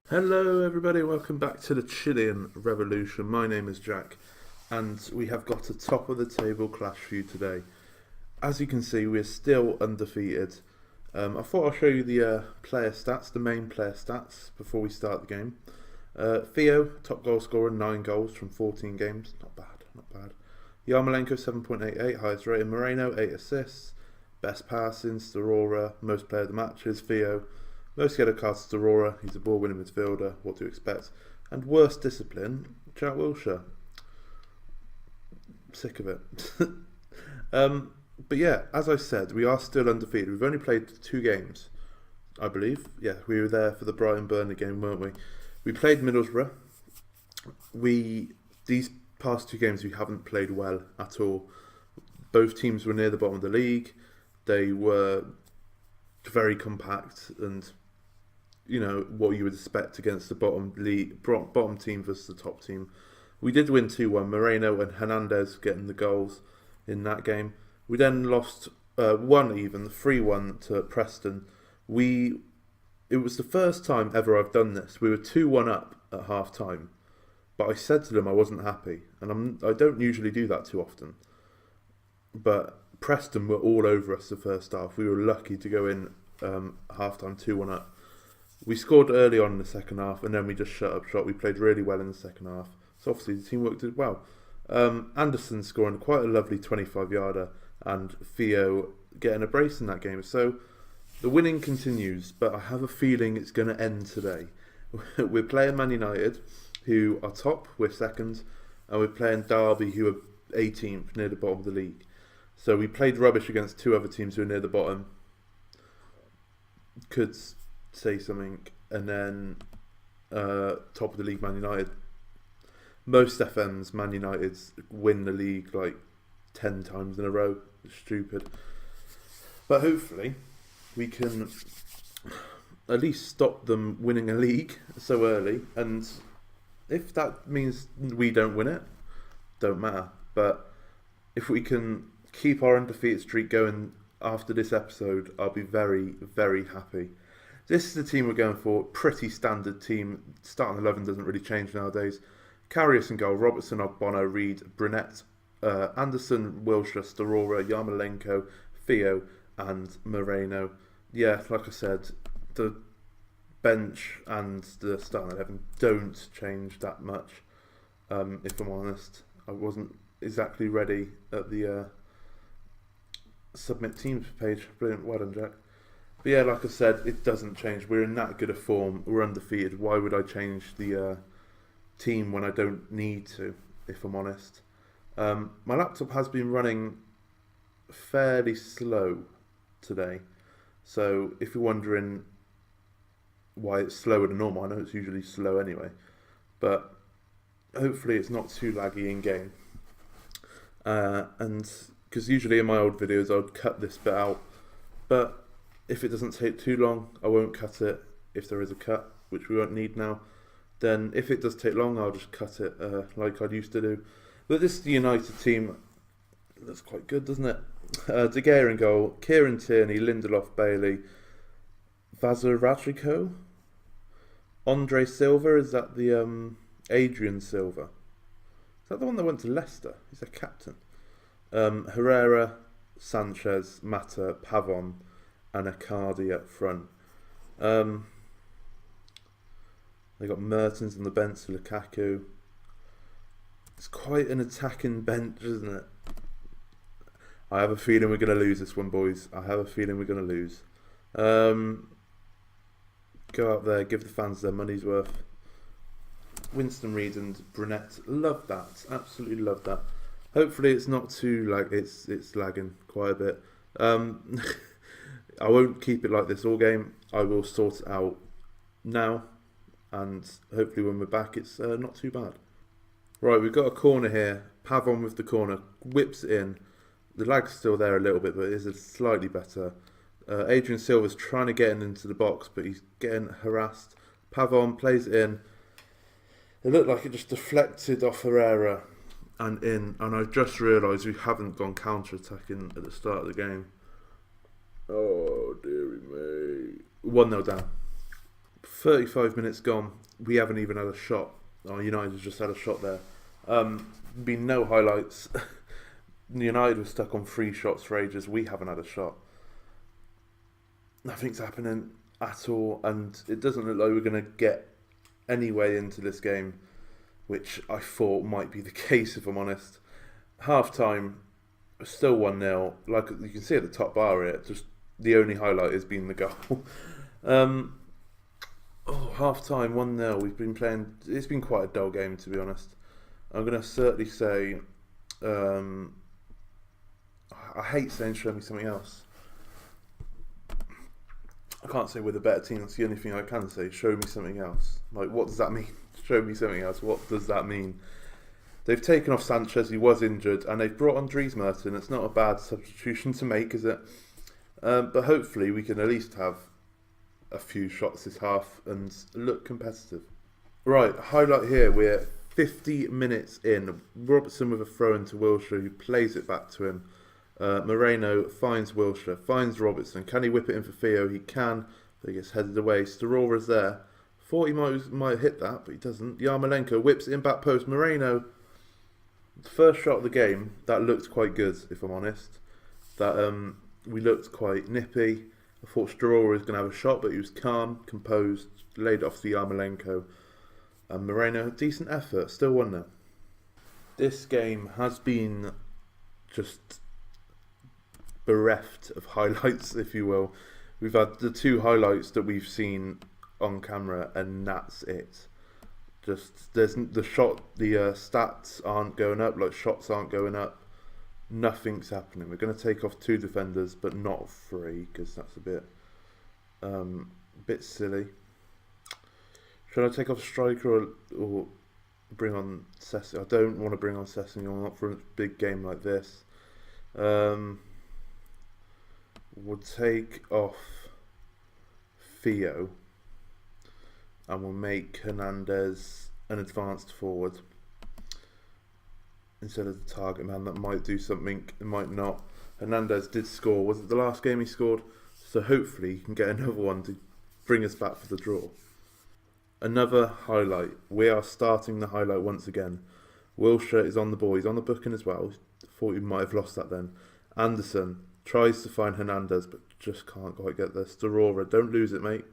Hello, everybody. Welcome back to the Chilean Revolution. My name is Jack, and we have got a top of the table clash for you today. As you can see, we're still undefeated. I thought I'll show you the player stats, the main player stats, before we start the game. Theo, top goal scorer, 9 goals from 14 games. Not bad, not bad. Yarmolenko, 7.88, highest rated. Moreno, 8 assists. Best passing, Storora. Most player of the match is Theo. Most yellow cards to Aurora, he's a ball-winning midfielder, what to expect. And worst discipline, Jack Wilshere. Sick of it. But yeah, as I said, we are still undefeated. We've only played 2 games, I believe. Yeah, we were there for the Brighton-Burnley game, weren't we? We played Middlesbrough. These past 2 games we haven't played well at all. Both teams were near the bottom of the league. They were very compact and what you would expect against the bottom team versus the top team. We did win 2-1. Moreno and Hernandez getting the goals in that game. We then lost 3-1 to Preston. It was the first time ever I've done this. We were 2-1 up at half time, but I said to them I wasn't happy, and I don't usually do that too often. But Preston were all over us the first half. We were lucky to go in half time 2-1 up. We scored early on in the second half, and then we just shut up shop. We played really well in the second half. So obviously the team worked well. Anderson scoring quite a lovely 25-yarder, and Theo getting a brace in that game. So the winning continues, but I have a feeling it's going to end today. We're playing Man United, who are top, we're second, and we're playing Derby, who are 18th, near the bottom of the league. So we played rubbish against 2 other teams who are near the bottom. Could say something, and then top of the league Man United. Most FMs, Man United's win the league like 10 times in a row. It's stupid. But hopefully we can at least stop them winning a league so early, and if that means we don't win it, don't matter. But if we can keep our undefeated streak going after this episode, I'll be very, very happy. This is the team we're going for. Pretty standard team. Starting 11 doesn't really change nowadays. Karius in goal. Robertson, Ogbono, Reed, Brunette, Anderson, Wilshere, Storora, Yarmolenko, Theo and Moreno. Yeah, like I said, the bench and the starting 11 don't change that much. If I'm honest, I wasn't exactly ready at the submit teams page. Brilliant, well done, Jack. But yeah, like I said, it doesn't change. We're in that good a form. We're undefeated. Why would I change the team when I don't need to, if I'm honest? My laptop has been running fairly slow today. So if you're wondering why it's slower than normal, I know it's usually slow anyway. But hopefully it's not too laggy in game. And because usually in my old videos I'd cut this bit out. But if it doesn't take too long, I won't cut it. If there is a cut, which we won't need now, then if it does take long, I'll just cut it like I used to do. But this is the United team. That's quite good, doesn't it? De Gea in goal, Kieran Tierney, Lindelof, Bailey, Vazaradrico, Andre Silva. Is that the Adrian Silva? Is that the one that went to Leicester? He's a captain. Herrera, Sanchez, Mata, Pavon, and Icardi up front. They got Mertens on the bench, Lukaku. It's quite an attacking bench, isn't it? I have a feeling we're going to lose this one, boys. I have a feeling we're going to lose. Go out there, give the fans their money's worth. Winston Reid and Brunette, love that. Absolutely love that. Hopefully it's not too it's lagging quite a bit. I won't keep it like this all game. I will sort it out now, and hopefully when we're back it's not too bad. Right, we've got a corner here. Pavon with the corner, whips it in. The lag's still there a little bit, but it is slightly better. Adrian Silva's trying to get into the box, but he's getting harassed. Pavon plays it in. It looked like it just deflected off Herrera and in, and I just realised we haven't gone counter-attacking at the start of the game. Oh, dearie me. 1-0 down. 35 minutes gone. We haven't even had a shot. Oh, United has just had a shot there. Been no highlights. United was stuck on 3 shots for ages. We haven't had a shot. Nothing's happening at all, and it doesn't look like we're going to get any way into this game, which I thought might be the case, if I'm honest. Half time, still 1-0. Like you can see at the top bar here, just the only highlight has been the goal. Half time, 1-0. We've been playing. It's been quite a dull game, to be honest. I'm going to certainly say. I hate saying show me something else. I can't say we're the better team. That's the only thing I can say. Show me something else. Like, what does that mean? Show me something else. What does that mean? They've taken off Sanchez, he was injured, and they've brought on Dries Merton. It's not a bad substitution to make, is it? But hopefully we can at least have a few shots this half and look competitive. Right, highlight here. We're 50 minutes in. Robertson with a throw into Wilshere, who plays it back to him. Moreno finds Wilshere, finds Robertson. Can he whip it in for Theo? He can, but he gets headed away. Starora's there. Thought he might hit that, but he doesn't. Yarmolenko whips it in back post. Moreno, the first shot of the game, that looked quite good, if I'm honest. That we looked quite nippy. I thought Starora was going to have a shot, but he was calm, composed, laid it off to Yarmolenko. And Moreno, decent effort, still 1-0. This game has been just bereft of highlights, if you will. We've had the 2 highlights that we've seen on camera, and that's it. Just there's the stats aren't going up, like shots aren't going up. Nothing's happening. We're going to take off 2 defenders, but not 3, because that's a bit silly. Should I take off striker or bring on Sessegnon? I don't want to bring on Sessegnon, not for a big game like this. We'll take off Theo and we'll make Hernandez an advanced forward instead of the target man. That might do something, it might not. Hernandez did score. Was it the last game he scored? So hopefully he can get another one to bring us back for the draw. Another highlight. We are starting the highlight once again. Wilshere is on the ball. He's on the booking as well. Thought we might have lost that then. Anderson tries to find Hernandez, but just can't quite get there. Starora, don't lose it, mate.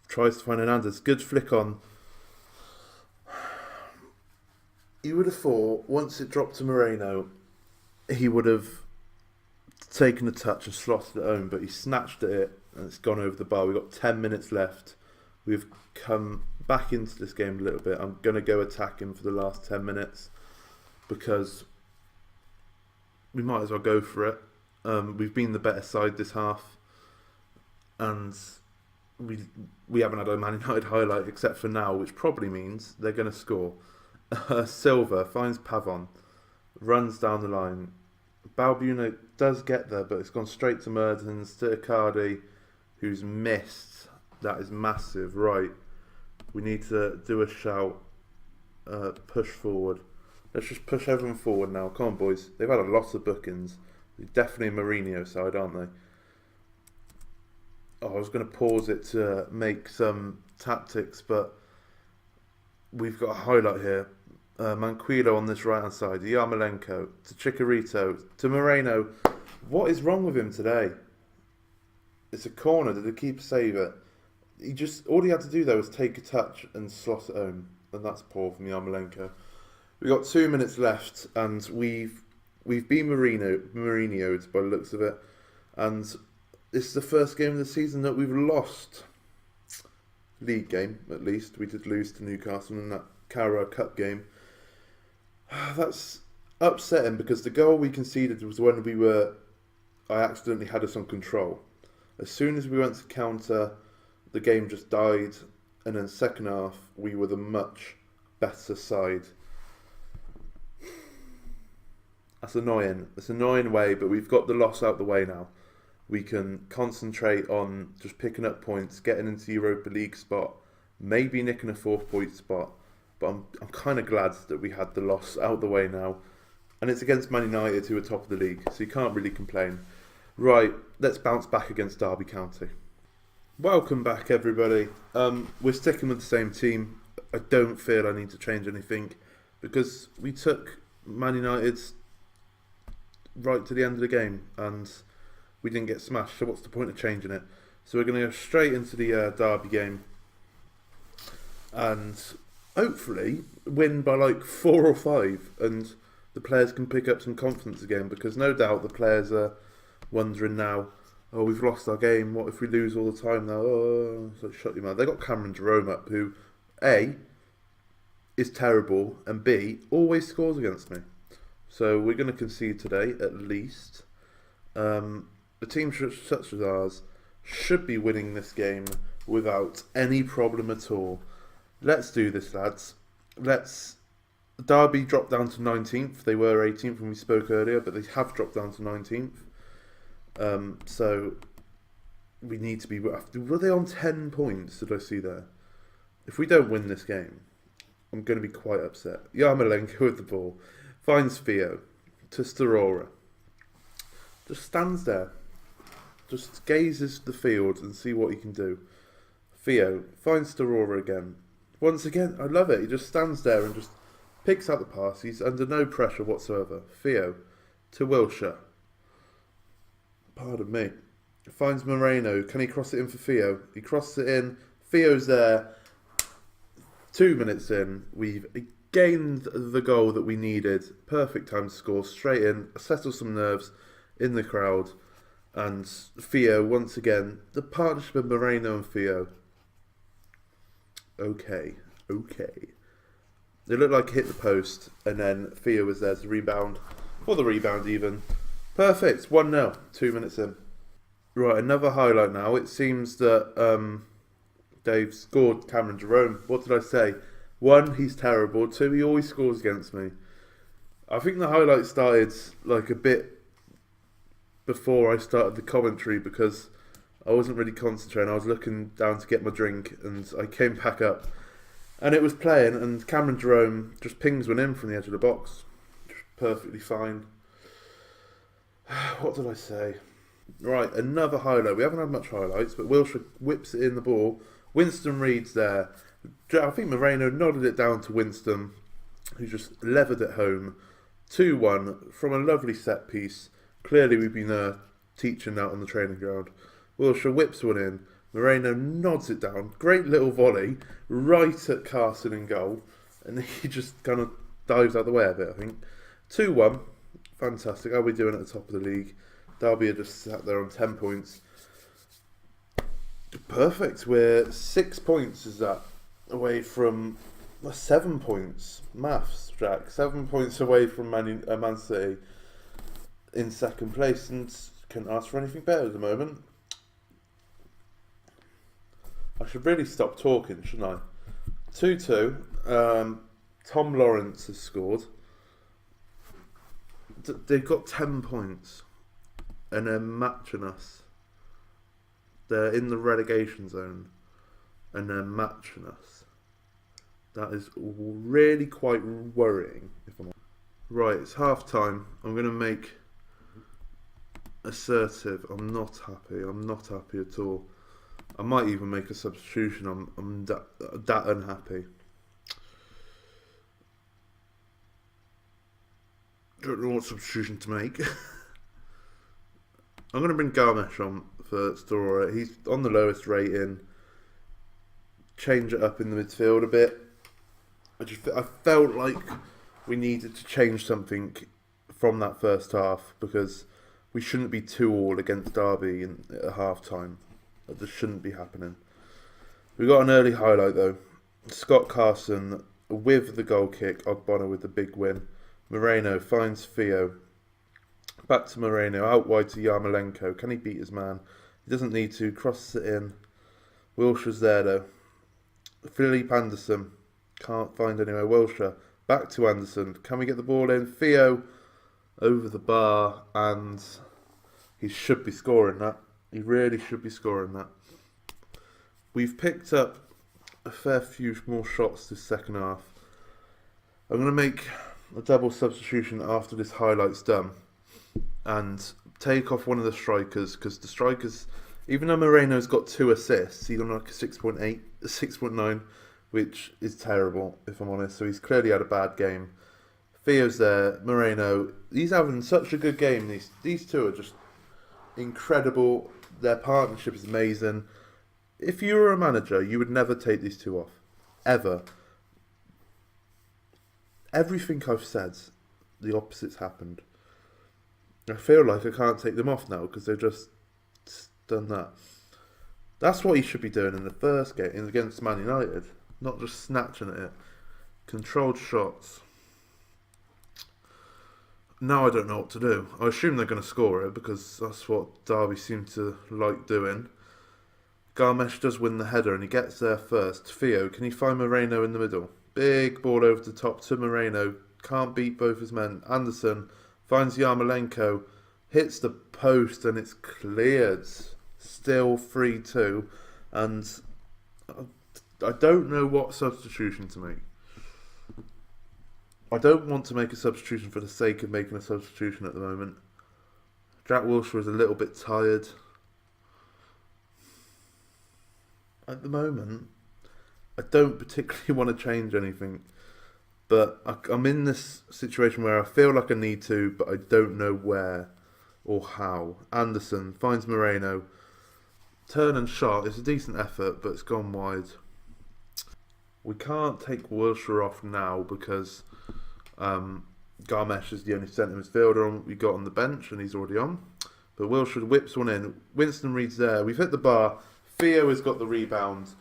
Tries to find Hernandez. Good flick on. You would have thought, once it dropped to Moreno, he would have taken a touch and slotted it home, but he snatched at it and it's gone over the bar. We've got 10 minutes left. We've come back into this game a little bit. I'm going to go attack him for the last 10 minutes because we might as well go for it. We've been the better side this half, and we haven't had a Man United highlight except for now, which probably means they're going to score. Silva finds Pavon, runs down the line. Balbuena does get there, but it's gone straight to Mertens, to Icardi, who's missed. That is massive. Right, we need to do a shout, push forward. Let's just push everyone forward now. Come on, boys. They've had a lot of bookings. They're definitely a Mourinho side, aren't they? Oh, I was going to pause it to make some tactics, but we've got a highlight here. Manquillo on this right-hand side. Yarmolenko to Chicharito to Moreno. What is wrong with him today? It's a corner. Did the keeper save it? All he had to do though was take a touch and slot it home, and that's poor from Yarmolenko. We've got 2 minutes left, and we've been Mourinho'd by the looks of it, and this is the first game of the season that we've lost. League game, at least. We did lose to Newcastle in that Carabao Cup game. That's upsetting because the goal we conceded was when I accidentally had us on control. As soon as we went to counter, the game just died, and then second half we were the much better side. That's annoying. It's an annoying way, but we've got the loss out the way now. We can concentrate on just picking up points, getting into the Europa League spot, maybe nicking a 4th point spot. But I'm kind of glad that we had the loss out the way now. And it's against Man United, who are top of the league, so you can't really complain. Right, let's bounce back against Derby County. Welcome back, everybody. We're sticking with the same team. I don't feel I need to change anything because we took Man United right to the end of the game and we didn't get smashed. So what's the point of changing it? So we're going to go straight into the Derby game and hopefully win by like 4 or 5, and the players can pick up some confidence again, because no doubt the players are wondering now, oh, we've lost our game, what if we lose all the time now? Oh, so shut your mouth. They got Cameron Jerome up, who A, is terrible, and B, always scores against me. So we're going to concede today, at least. A team such as ours should be winning this game without any problem at all. Let's do this, lads. Derby dropped down to 19th. They were 18th when we spoke earlier, but they have dropped down to 19th. So we need to be. Were they on 10 points? Did I see there? If we don't win this game, I'm going to be quite upset. Yarmolenko with the ball finds Theo to Storora. Just stands there, just gazes the field and see what he can do. Theo finds Storora again. Once again, I love it. He just stands there and just picks out the pass. He's under no pressure whatsoever. Theo to Wilshere. Pardon me. Finds Moreno. Can he cross it in for Theo? He crosses it in. Theo's there. 2 minutes in, we've gained the goal that we needed. Perfect time to score. Straight in. Settle some nerves in the crowd. And Theo, once again, the partnership of Moreno and Theo. Okay. It looked like it hit the post, and then Theo was there to rebound. For the rebound even. Perfect. 1-0. 2 minutes in. Right, another highlight now. It seems that they've scored Cameron Jerome. What did I say? 1, he's terrible. 2, he always scores against me. I think the highlight started like a bit before I started the commentary, because I wasn't really concentrating. I was looking down to get my drink, and I came back up. And it was playing, and Cameron Jerome just pings one in from the edge of the box. Just perfectly fine. What did I say? Right, another highlight. We haven't had much highlights, but Wilshere whips it in the ball. Winston Reed's there. I think Moreno nodded it down to Winston, who just levered it home. 2-1 from a lovely set piece. Clearly we've been teaching that on the training ground. Wilshere whips one in. Moreno nods it down. Great little volley right at Carson in goal. And he just kind of dives out the way of it, I think. 2-1. Fantastic. How are we doing at the top of the league? Derby are just sat there on 10 points. Perfect. We're 6 points, is that, away from 7 points. Maths, Jack. 7 points away from Man City in second place, and couldn't ask for anything better at the moment. I should really stop talking, shouldn't I? 2-2. Tom Lawrence has scored. They've got 10 points and they're matching us. They're in the relegation zone and they're matching us. That is really quite worrying, if I'm honest. Right, it's half time. I'm going to make assertive. I'm not happy. I'm not happy at all. I might even make a substitution. I'm that unhappy. Don't know what substitution to make. I'm going to bring Garmesh on for Storora. He's on the lowest rating. Change it up in the midfield a bit. I felt like we needed to change something from that first half, because we shouldn't be 2-2 against Derby at half time. That just shouldn't be happening. We got an early highlight though. Scott Carson with the goal kick. Ogbonna with the big win. Moreno finds Theo. Back to Moreno. Out wide to Yarmolenko. Can he beat his man? He doesn't need to. Crosses it in. Wilshere's there though. Philippe Anderson. Can't find anywhere. Wilshere. Back to Anderson. Can we get the ball in? Theo over the bar, and he should be scoring that. He really should be scoring that. We've picked up a fair few more shots this second half. I'm going to make a double substitution after this highlight's done and take off one of the strikers, because the strikers Even though Moreno's got 2 assists, he's on like a 6.8, 6.9, which is terrible, if I'm honest. So he's clearly had a bad game. Theo's there, Moreno, he's having such a good game. These two are just incredible. Their partnership is amazing. If you were a manager, you would never take these two off. Ever. Everything I've said, the opposite's happened. I feel like I can't take them off now because they've just done that. That's what he should be doing in the first game against Man United. Not just snatching at it. Controlled shots. Now I don't know what to do. I assume they're going to score it because that's what Derby seem to like doing. Garmesh does win the header and he gets there first. Theo, can he find Moreno in the middle? Big ball over the top to Moreno. Can't beat both his men. Anderson finds Yarmolenko. Hits the post and it's cleared. Still 3-2. And I don't know what substitution to make. I don't want to make a substitution for the sake of making a substitution at the moment. Jack Wilshere is a little bit tired. At the moment, I don't particularly want to change anything. But I'm in this situation where I feel like I need to, but I don't know where or how. Anderson finds Moreno. Turn and shot. It's a decent effort, but it's gone wide. We can't take Wilshere off now because Garmesh is the only centre midfielder we got on the bench and he's already on. But Wilshere whips one in. Winston Reid's there. We've hit the bar. Theo has got the rebound.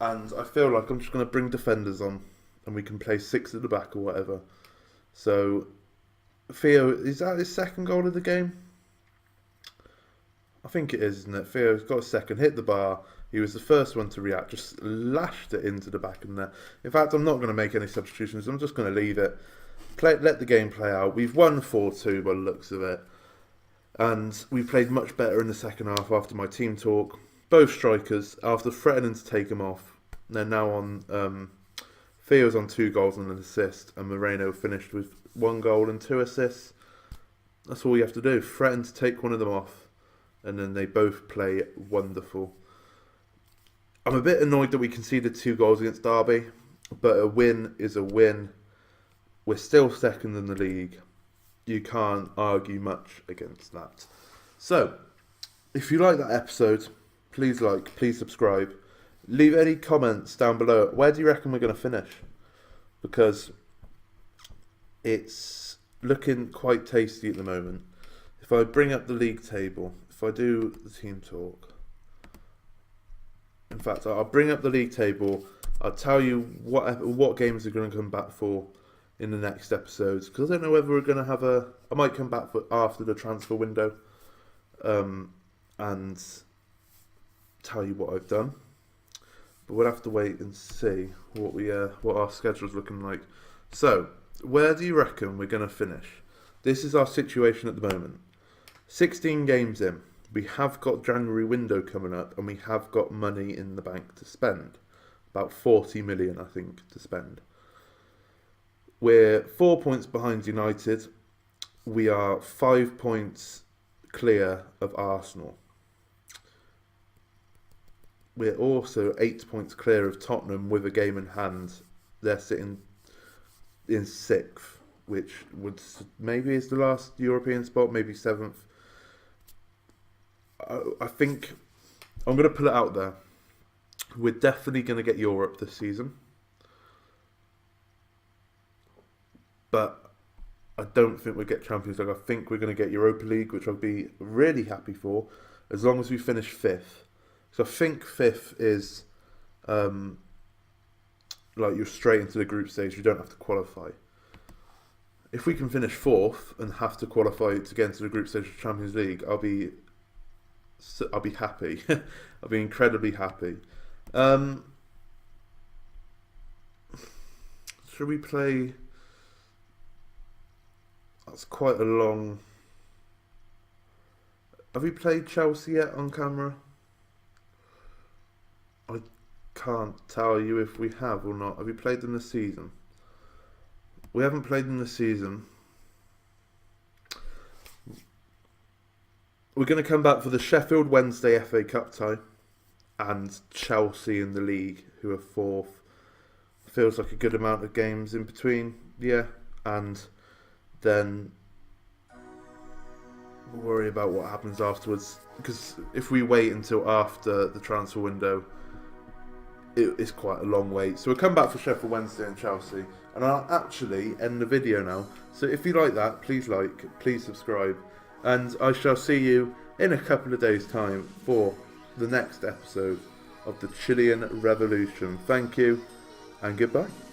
And I feel like I'm just going to bring defenders on and we can play 6 at the back or whatever. So, Theo, is that his second goal of the game? I think it is, isn't it? Theo's got a second, hit the bar. He was the first one to react, just lashed it into the back of the net. In fact, I'm not going to make any substitutions. I'm just going to leave it. Let the game play out. We've won 4-2 by the looks of it. And we played much better in the second half after my team talk. Both strikers, after threatening to take them off, they're now on... Theo's on 2 goals and an assist, and Moreno finished with 1 goal and 2 assists. That's all you have to do. Threaten to take one of them off, and then they both play wonderful. I'm a bit annoyed that we conceded 2 goals against Derby, but a win is a win. We're still second in the league. You can't argue much against that. So, if you like that episode, please like, please subscribe. Leave any comments down below. Where do you reckon we're going to finish? Because it's looking quite tasty at the moment. If I bring up the league table, if I do the team talk. In fact, I'll bring up the league table. I'll tell you what games are going to come back for in the next episodes. Because I don't know whether we're going to have I might come back for after the transfer window. And tell you what I've done. But we'll have to wait and see what our schedule's looking like. So, where do you reckon we're going to finish? This is our situation at the moment. 16 games in. We have got January window coming up and we have got money in the bank to spend. About 40 million, I think, to spend. We're 4 points behind United. We are 5 points clear of Arsenal. We're also 8 points clear of Tottenham with a game in hand. They're sitting in 6th, which would maybe is the last European spot, maybe 7th. I think I'm going to put it out there. We're definitely going to get Europe this season. But I don't think we'll get Champions League. I think we're going to get Europa League, which I'll be really happy for, as long as we finish 5th. So I think 5th is like you're straight into the group stage. You don't have to qualify. If we can finish 4th and have to qualify to get into the group stage of Champions League, I'll be happy. I'll be incredibly happy. Should we play? That's quite a long. Have we played Chelsea yet on camera? I can't tell you if we have or not. Have we played them this season? We haven't played them this season. We're going to come back for the Sheffield Wednesday FA Cup tie and Chelsea in the league, who are fourth. Feels like a good amount of games in between, yeah. And then we'll worry about what happens afterwards. Because if we wait until after the transfer window, it's quite a long wait. So we'll come back for Sheffield Wednesday and Chelsea. And I'll actually end the video now. So if you like that, please subscribe. And I shall see you in a couple of days' time for the next episode of the Chilean Revolution. Thank you and goodbye.